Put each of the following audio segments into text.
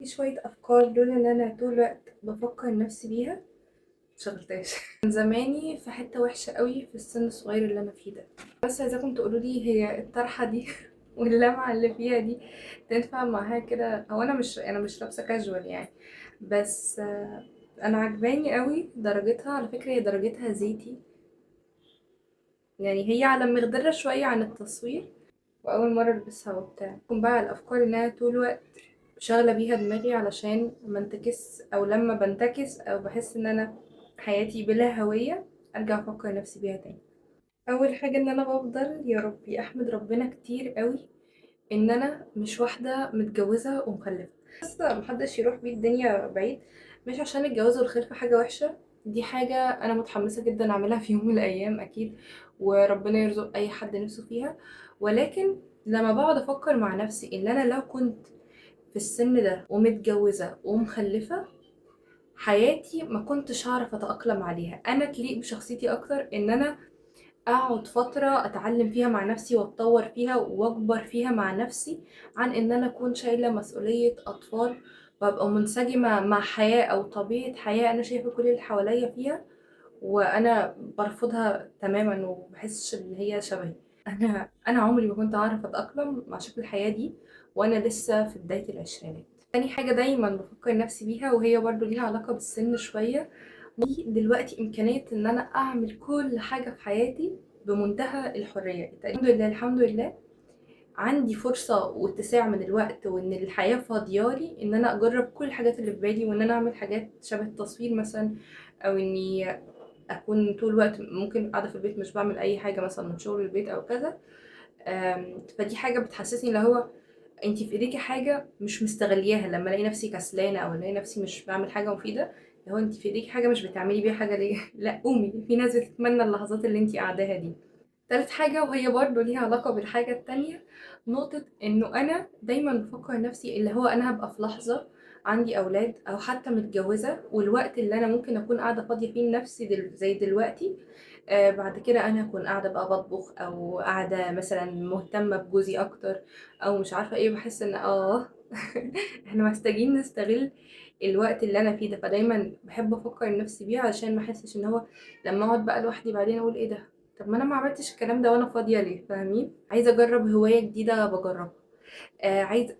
في شوية أفكار دول إن أنا طول الوقت بفكر نفسي بيها مشغلتهاش. من زماني في حتة وحشة قوي في السن الصغير اللي أنا فيه ده. بس عايزاكم تقولولي هي الطرحة دي واللمعة اللي فيها دي تنفع معاها كده؟ هو أنا مش لابسة كاجوال يعني، بس أنا عجباني قوي درجتها. على فكرة هي درجتها زيتي، يعني هي على مخضرة شوية عن التصوير، وأول مرة ألبسها وبتاع. تكون بقى الأفكار إن أنا طول الوقت شاغلة بيها دماغي علشان ما انتكس، أو لما بنتكس أو بحس إن أنا حياتي بلا هوية أرجع أفكر نفسي بيها تاني. أول حاجة إن أنا بفضل يا ربي أحمد ربنا كتير قوي إن أنا مش واحدة متجوزة ومخلفة. بس محدش يروح بيه الدنيا بعيد، مش عشان الجواز والخلفة حاجة وحشة، دي حاجة أنا متحمسة جدا أعملها في يوم من الأيام أكيد، وربنا يرزق أي حد نفسه فيها. ولكن لما بقعد أفكر مع نفسي إن أنا لو كنت في السن ده ومتجوزة ومخلفة، حياتي ما كنتش هعرف أتأقلم عليها. أنا تليق بشخصيتي أكتر إن أنا أقعد فترة أتعلم فيها مع نفسي وأتطور فيها وأكبر فيها مع نفسي، عن إن أنا أكون شايلة مسؤولية أطفال وأبقى منسجمة مع حياة أو طبيعة حياة أنا شايفة كل اللي حواليا فيها وأنا برفضها تماما ومبحسش إن هي شبهي. أنا عمري ما كنت أعرف أتأقلم مع شكل الحياة دي وأنا لسه في بداية العشرينات. تاني حاجة دايما بفكر نفسي بيها وهي برضو ليها علاقة بالسن شوية، دلوقتي إمكانية إن أنا أعمل كل حاجة في حياتي بمنتهى الحرية. الحمد لله الحمد لله عندي فرصة واتساع من الوقت، وإن الحياة فاضيالي إن أنا أجرب كل الحاجات اللي في بالي، وإن أنا أعمل حاجات شبه التصوير مثلا، أو إني أكون طول الوقت ممكن قاعدة في البيت مش بعمل أي حاجة مثلا من شغل البيت أو كذا. فدي حاجة بتحسسني اللي هو انتي في ايديكي حاجة مش مستغلياها. لما الاقي نفسي كسلانة او الاقي نفسي مش بعمل حاجة مفيدة، اللي هو انتي في ايديكي حاجة مش بتعملي بيها حاجة ليه؟ لا قومي، في ناس بتتمنى اللحظات اللي انتي قاعداها دي. تالت حاجة وهي برضه ليها علاقة بالحاجة التانية، نقطة انه انا دايما بفكر نفسي اللي هو انا هبقى في لحظة عندي اولاد او حتى متجوزة، والوقت اللي انا ممكن اكون قاعدة فاضية فيه لنفسي زي دلوقتي، بعد كده انا هكون قاعدة بقى بطبخ او قاعدة مثلا مهتمة بجوزي اكتر او مش عارفة ايه. بحس ان احنا محتاجين نستغل الوقت اللي انا فيه ده. فدايما بحب افكر نفسي بيه علشان ما احسش ان هو لما اقعد بقى لوحدي بعدين اقول ايه ده، طب ما انا ما عملتش الكلام ده وانا فاضيه ليه؟ فاهمين؟ عايزه اجرب هوايه جديده بجربها،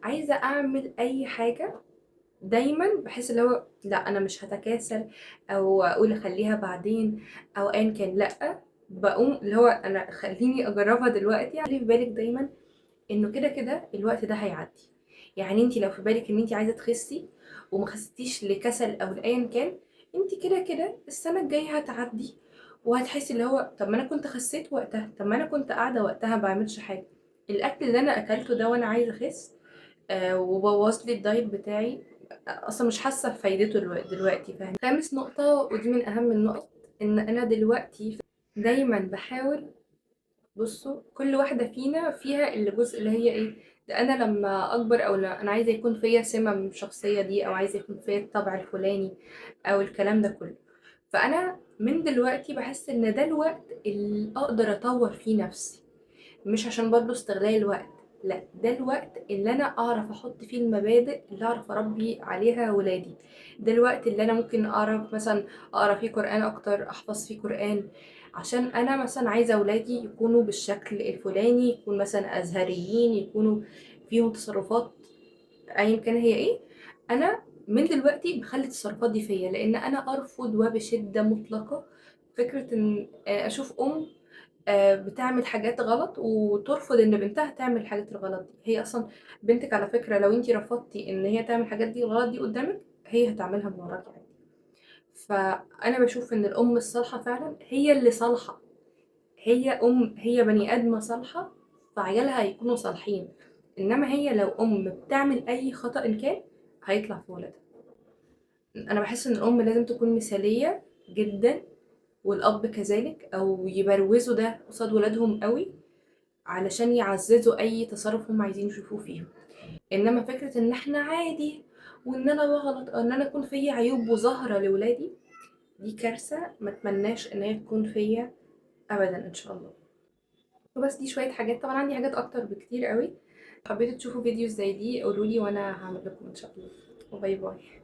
عايزه اعمل اي حاجه. دايما بحس اللي هو لا انا مش هتكاسل او اقول اخليها بعدين او ايا كان، لا بقوم اللي هو انا خليني اجربها دلوقتي. خلي في بالك دايما انه كده كده الوقت ده هيعدي. يعني انت لو في بالك ان انت عايزه تخسي وما خستيش لكسل او لايا كان، انت كده كده السنه الجايه هتعدي وهتحسي اللي هو طب ما انا كنت خسيت وقتها، طب ما انا كنت قاعده وقتها ما بعملش حاجه. الاكل اللي انا اكلته ده وانا عايزه اخس وبوظ لي الدايت بتاعي، اصلا مش حاسه بفايدته دلوقتي. فاهم؟ خامس نقطه ودي من اهم النقط، ان انا دلوقتي دايما بحاول. بصوا كل واحدة فينا فيها الجزء اللي هي ايه ده، انا لما اكبر او لا انا عايزة يكون فيا سمة من الشخصية دي، او عايزة يكون فيا الطبع الفلاني او الكلام ده كله. فانا من دلوقتي بحس ان ده الوقت اللي اقدر اطور فيه نفسي، مش عشان برضه استغلال الوقت، لا ده الوقت اللي انا اعرف احط فيه المبادئ اللي اعرف اربي عليها ولادي. ده الوقت اللي انا ممكن اعرف مثلا اقرا فيه قرآن اكتر، احفظ فيه قرآن، عشان انا مثلا عايزه ولادي يكونوا بالشكل الفلاني، يكون مثلا ازهريين، يكونوا فيهم تصرفات ايا كان هي ايه. انا من دلوقتي بخلي التصرفات دي فيا، لان انا ارفض وبشده مطلقه فكره ان اشوف بتعمل حاجات غلط وترفض ان بنتها تعمل الحاجات الغلط دي. هي اصلا بنتك على فكره لو انتي رفضتي ان هي تعمل الحاجات دي الغلط دي قدامك، هي هتعملها من وراكي عادي. فانا بشوف ان الام الصالحه فعلا هي اللي صالحه، هي بني ادمه صالحه، فعيالها هيكونوا صالحين. انما هي لو ام بتعمل اي خطأ إن كان هيطلع في ولادها. انا بحس ان الام لازم تكون مثاليه جدا، والاب كذلك، او يبروزوا ده قصاد ولادهم قوي علشان يعززوا اي تصرف هم عايزين يشوفوه فيهم. انما فكره ان احنا عادي وان انا بغلط او ان انا اكون فيا عيوب وظاهره لولادي، دي كارثه ما اتمناش ان هي تكون فيا ابدا ان شاء الله. وبس دي شويه حاجات، طبعا عندي حاجات اكتر بكتير قوي. حبيتوا تشوفوا فيديوز زي دي قولولي وانا هعمل لكم ان شاء الله. وباي باي.